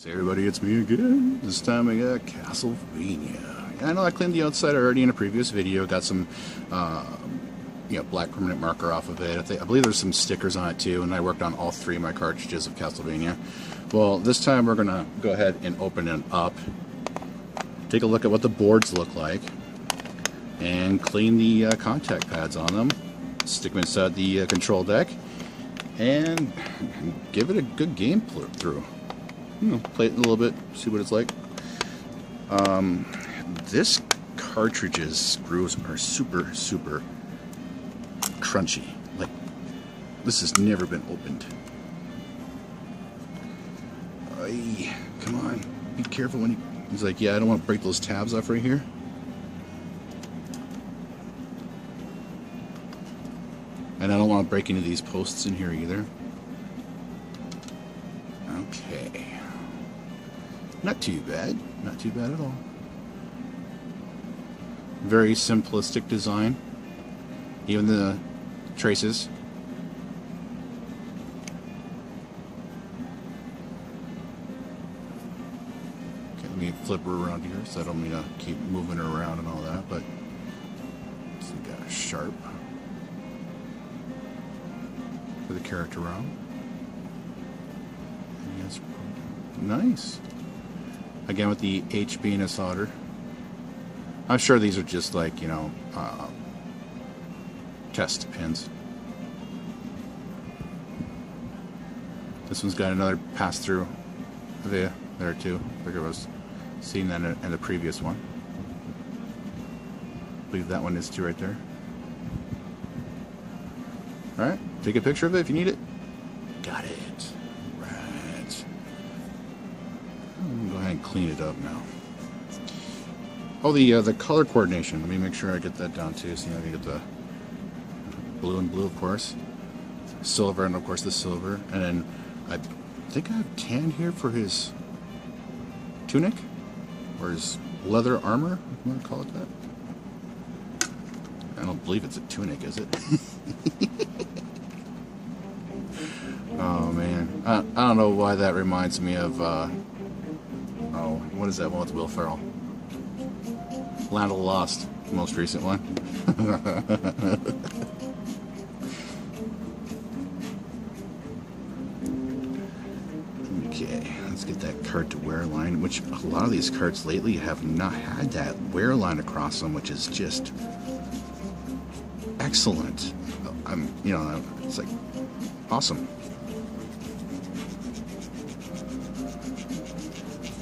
Hey everybody, it's me again. This time I got Castlevania. I know I cleaned the outside already in a previous video. Got some, black permanent marker off of it. I believe there's some stickers on it too, and I worked on all three of my cartridges of Castlevania. Well, this time we're gonna go ahead and open it up, take a look at what the boards look like, and clean the contact pads on them, stick them inside the control deck, and give it a good game through. Play it a little bit, see what it's like. This cartridge's screws are super crunchy. Like, this has never been opened. Ay, come on, be careful when he's like, yeah, I don't want to break those tabs off right here. And I don't want to break into these posts in here either. Okay. Not too bad. Not too bad at all. Very simplistic design. Even the traces. Okay, let me flip her around here so I don't mean to keep moving her around and all that, but so we got a sharp for the character ROM. Yes, nice. Again, with the H being a solder. I'm sure these are just like, test pins. This one's got another pass-through there too. I think I was seeing that in the previous one. I believe that one is too right there. Alright, take a picture of it if you need it. Got it. Right. Go ahead and clean it up now. Oh, the color coordination. Let me make sure I get that down too. So I can get the blue and blue, of course. Silver, and of course the silver. And then I think I have tan here for his tunic, or his leather armor, if you want to call it that. I don't believe it's a tunic, is it? Oh man, I don't know why that reminds me of what is that one with Will Ferrell? Land of the Lost, the most recent one. Okay, let's get that cart to wear line, which a lot of these carts lately have not had that wear line across them, which is just excellent. It's like awesome.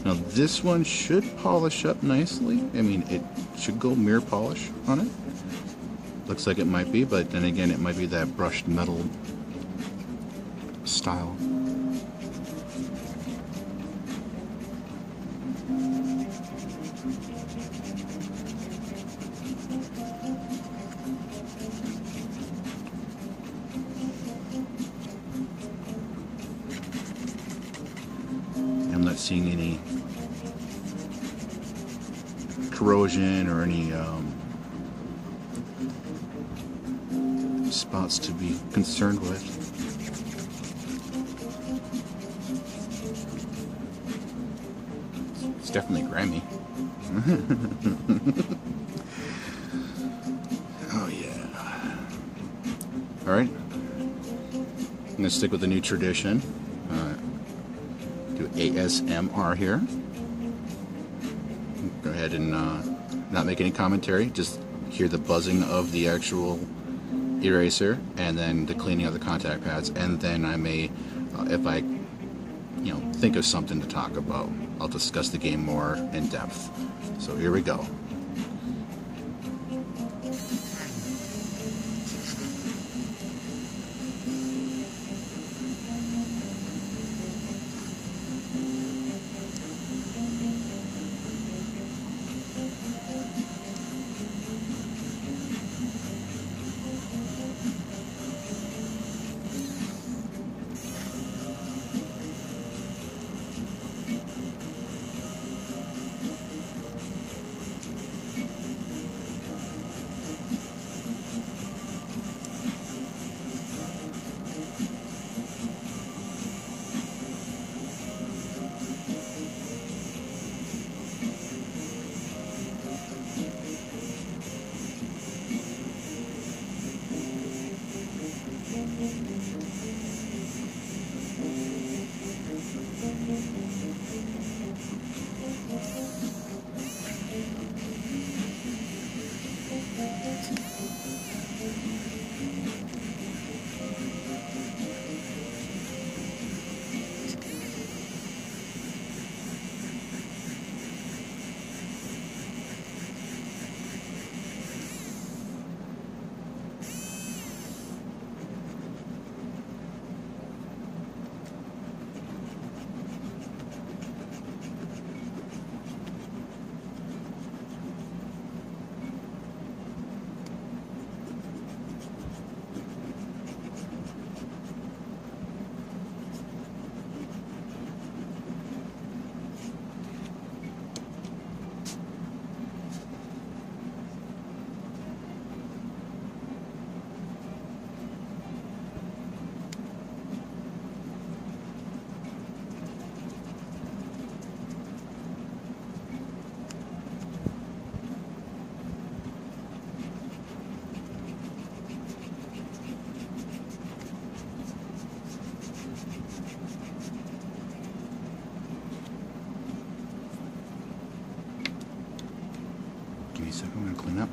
Now this one should polish up nicely. I mean, it should go mirror polish on it. Looks like it might be, but then again, it might be that brushed metal style. I'm not seeing any corrosion or any spots to be concerned with. It's definitely grimy. Oh yeah. Alright. I'm gonna stick with the new tradition. Do ASMR here. Go ahead and not make any commentary, just hear the buzzing of the actual eraser and then the cleaning of the contact pads, and then I may, if I think of something to talk about, I'll discuss the game more in depth. So here we go. I'm going to clean up.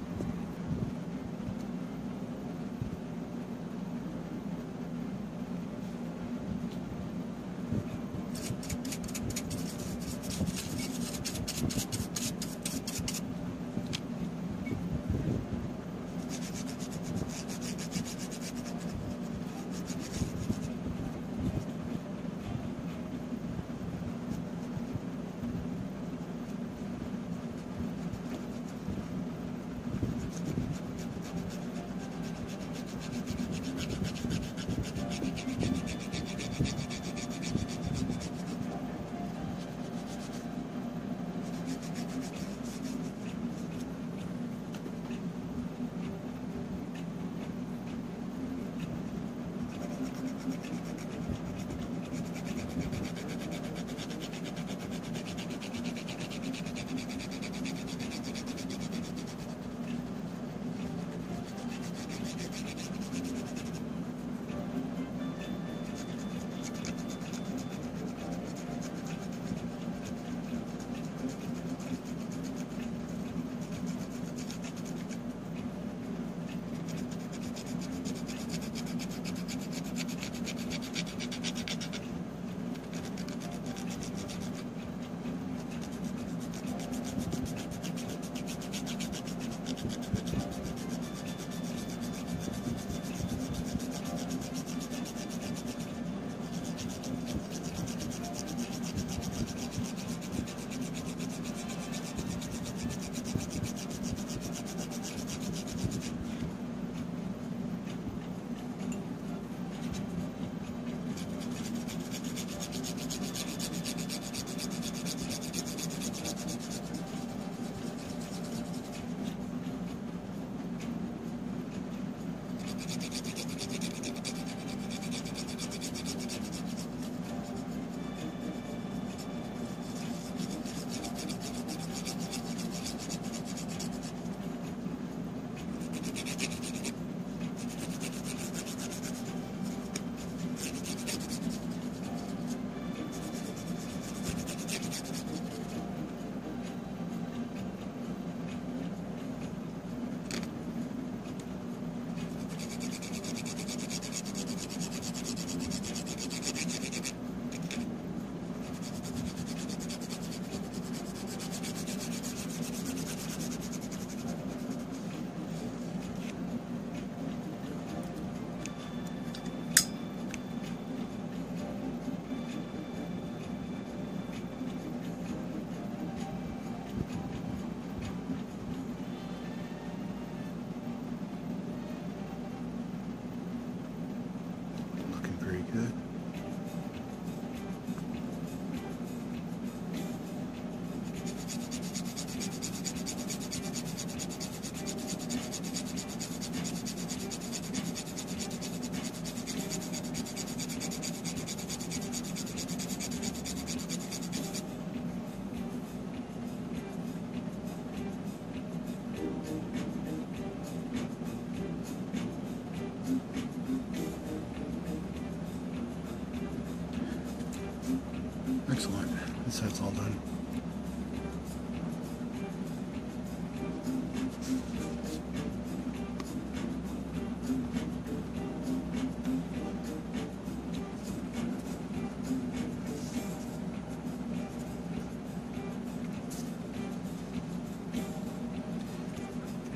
Excellent. This side's all done.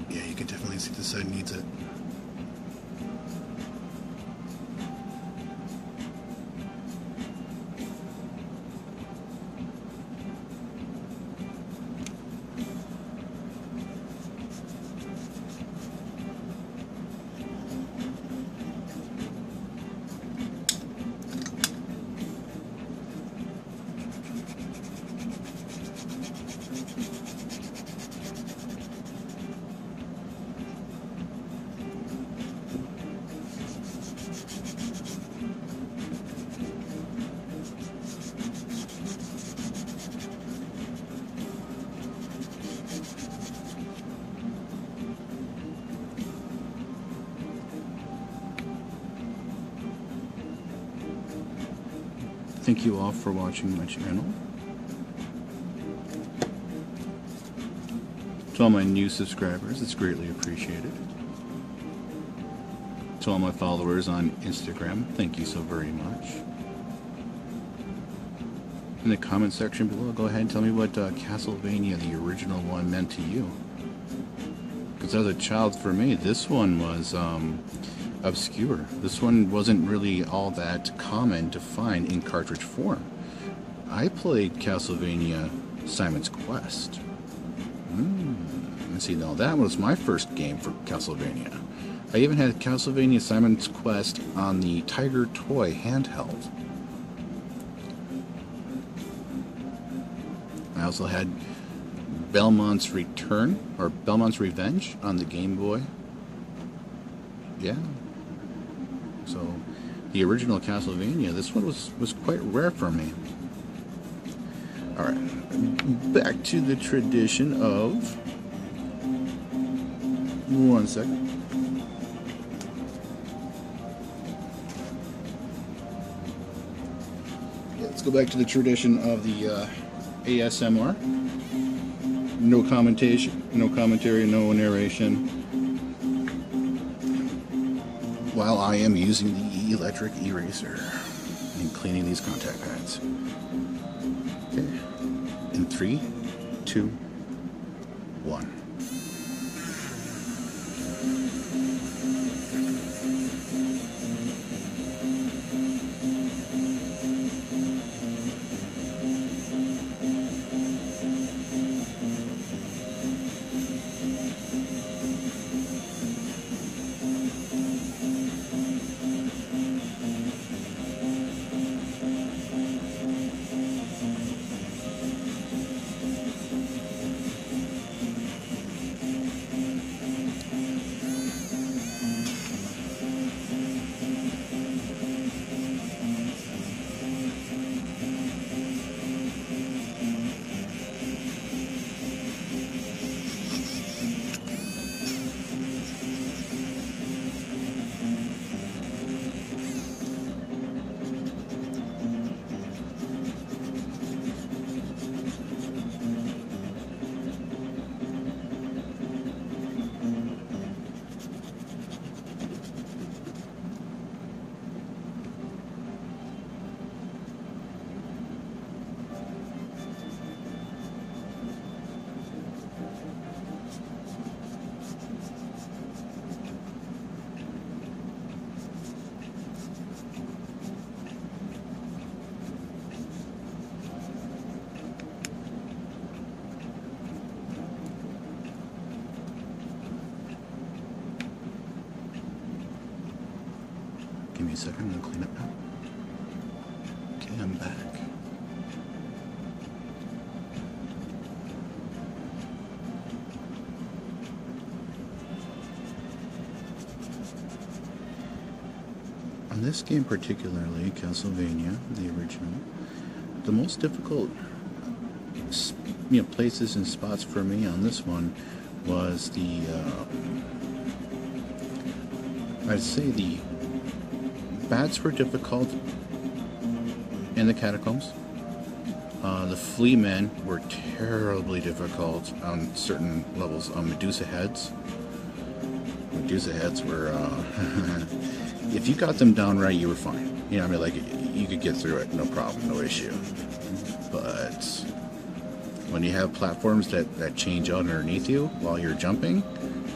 Yeah, you can definitely see this side needs it. Thank you all for watching my channel. To all my new subscribers, it's greatly appreciated. To all my followers on Instagram, thank you so very much. In the comment section below, go ahead and tell me what Castlevania, the original one, meant to you. Because as a child, for me, this one was obscure. This one wasn't really all that common to find in cartridge form. I played Castlevania Simon's Quest. Let's see, now that was my first game for Castlevania. I even had Castlevania Simon's Quest on the Tiger Toy handheld. I also had Belmont's Return, or Belmont's Revenge on the Game Boy. Yeah. So, the original Castlevania, this one was quite rare for me. Alright, back to the tradition of... One second. Yeah, let's go back to the tradition of the ASMR. No commentation, no commentary, no narration. While I am using the electric eraser and cleaning these contact pads. Okay. In 3, 2, 1. Give me a second, I'm going to clean up now. Okay, I'm back. On this game particularly, Castlevania, the original, the most difficult places and spots for me on this one was the, I'd say the bats were difficult in the catacombs. The flea men were terribly difficult on certain levels. Medusa heads were, if you got them down right, you were fine. You know, I mean, like, you could get through it, no problem, no issue. But when you have platforms that change out underneath you while you're jumping,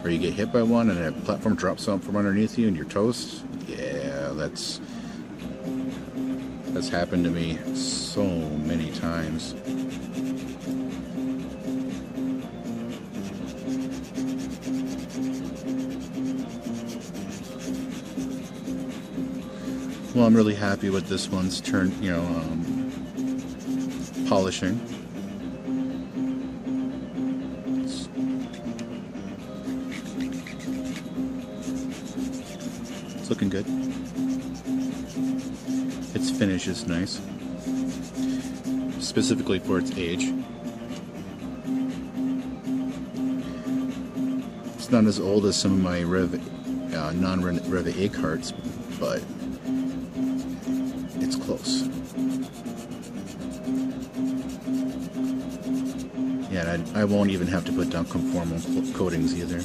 or you get hit by one and a platform drops out from underneath you and you're toast, yeah, that's happened to me so many times. Well, I'm really happy with this one's turn, polishing. It's looking good. Its finish is nice, specifically for its age. It's not as old as some of my non-Rev A carts, but close. Yeah, Yeah, I won't even have to put down conformal coatings either.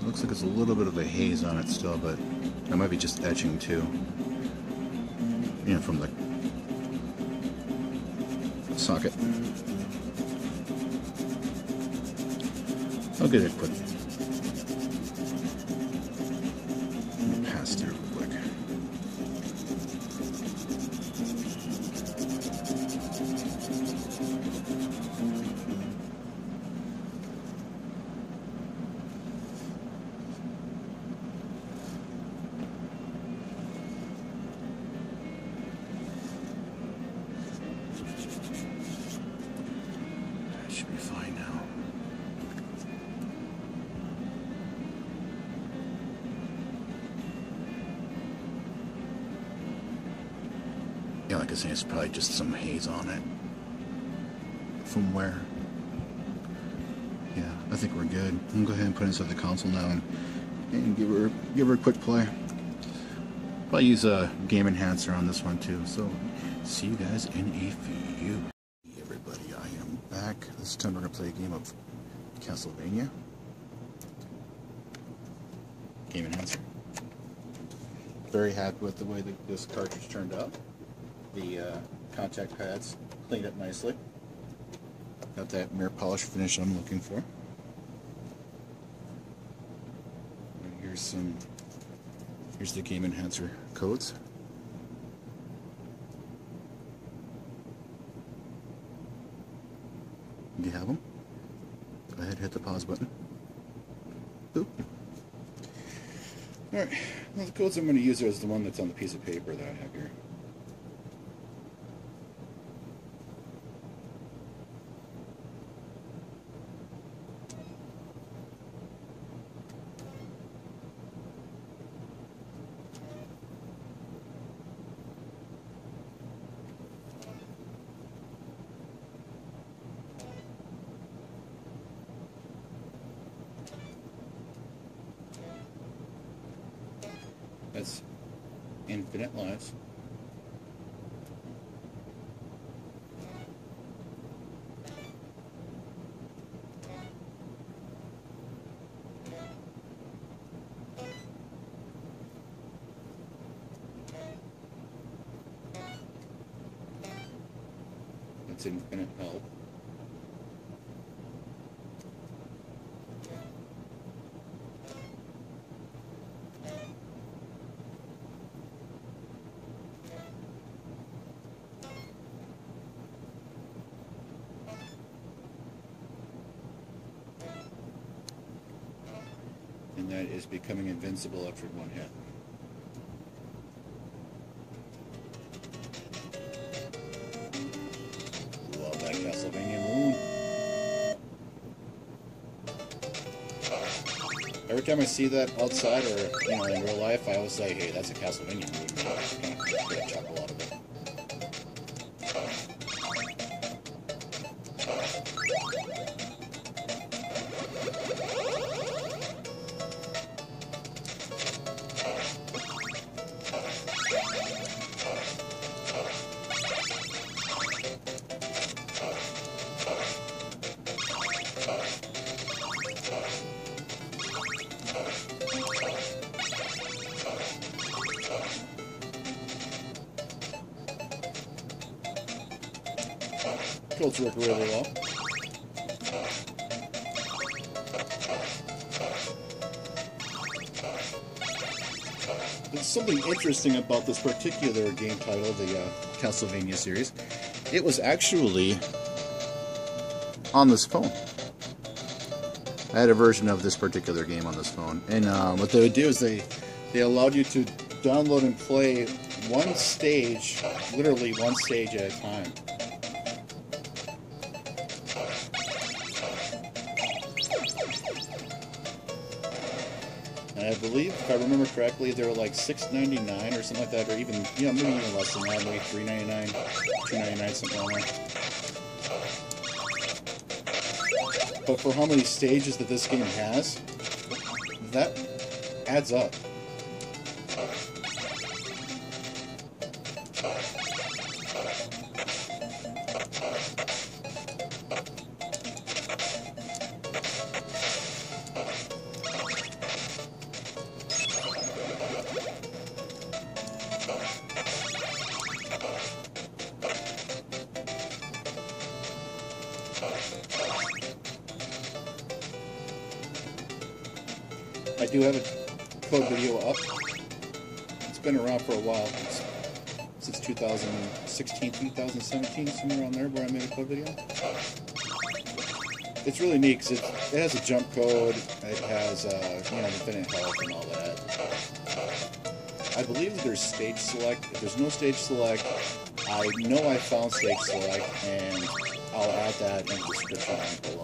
Looks like it's a little bit of a haze on it still, but that might be just etching too. You know, from the socket. I'll get it quick. Pass through real quick. Should be fine now. Yeah, like I say, it's probably just some haze on it. From where? Yeah, I think we're good. I'm gonna go ahead and put it inside the console now and give her a quick play. I'll use a game enhancer on this one too. So see you guys in a few. Hey everybody, I am back. This time we're gonna play a game of Castlevania. Game enhancer. Very happy with the way that this cartridge turned out. The contact pads cleaned up nicely. Got that mirror polish finish I'm looking for. And here's the game enhancer codes. Do you have them? Go ahead, hit the pause button. Boop. Alright, well, the codes I'm going to use is the one that's on the piece of paper that I have here. That's infinite lives. That's infinite health. And that is becoming invincible after one hit. Love that Castlevania moon. Every time I see that outside or in real life, I always say, "Hey, that's a Castlevania moon." I kind of get a chuckle out of it. Codes work really well. There's something interesting about this particular game title, the Castlevania series. It was actually on this phone. I had a version of this particular game on this phone, and what they would do is they allowed you to download and play one stage, literally one stage at a time. And I believe, if I remember correctly, they were like $6.99 or something like that, or even, you know, maybe even less than that, maybe $3.99, $2.99, something like that. But for how many stages that this game has, that adds up. I do have a code video up. It's been around for a while, since 2016, 2017, somewhere around there, where I made a code video. It's really neat because it has a jump code, it has you know, infinite health and all that. I believe that there's stage select. If there's no stage select, I know I found stage select, and I'll add that in the description below.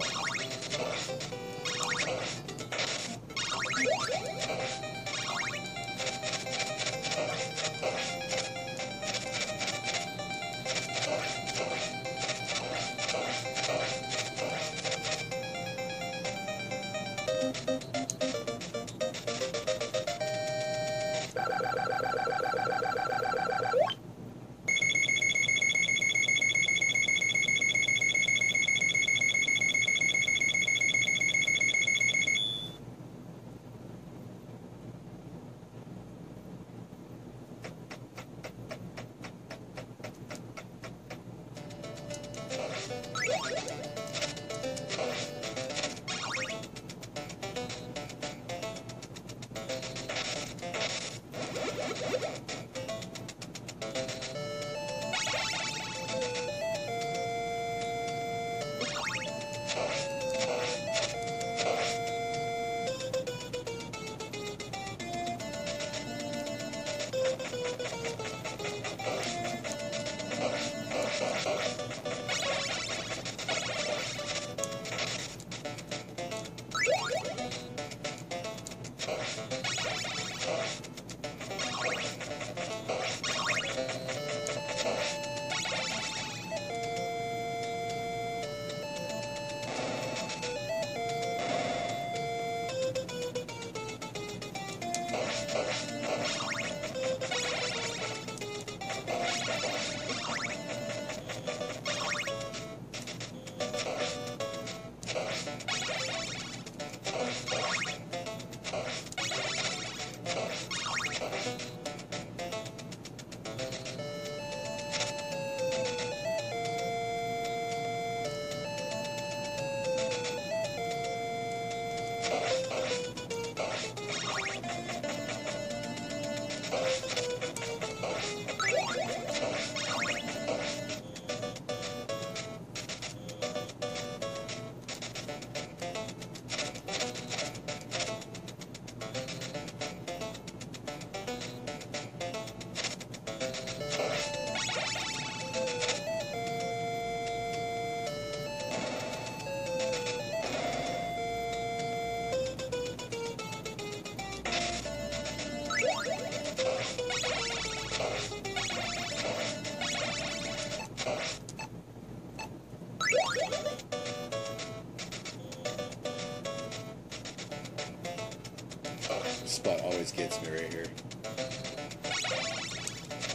Spot always gets me right here.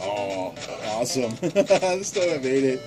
Oh, awesome. Still haven't made it.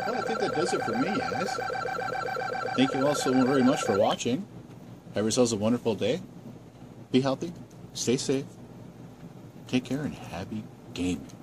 Well, I think that does it for me, guys. Thank you all so very much for watching. Have yourselves a wonderful day. Be healthy, stay safe, take care, and happy gaming.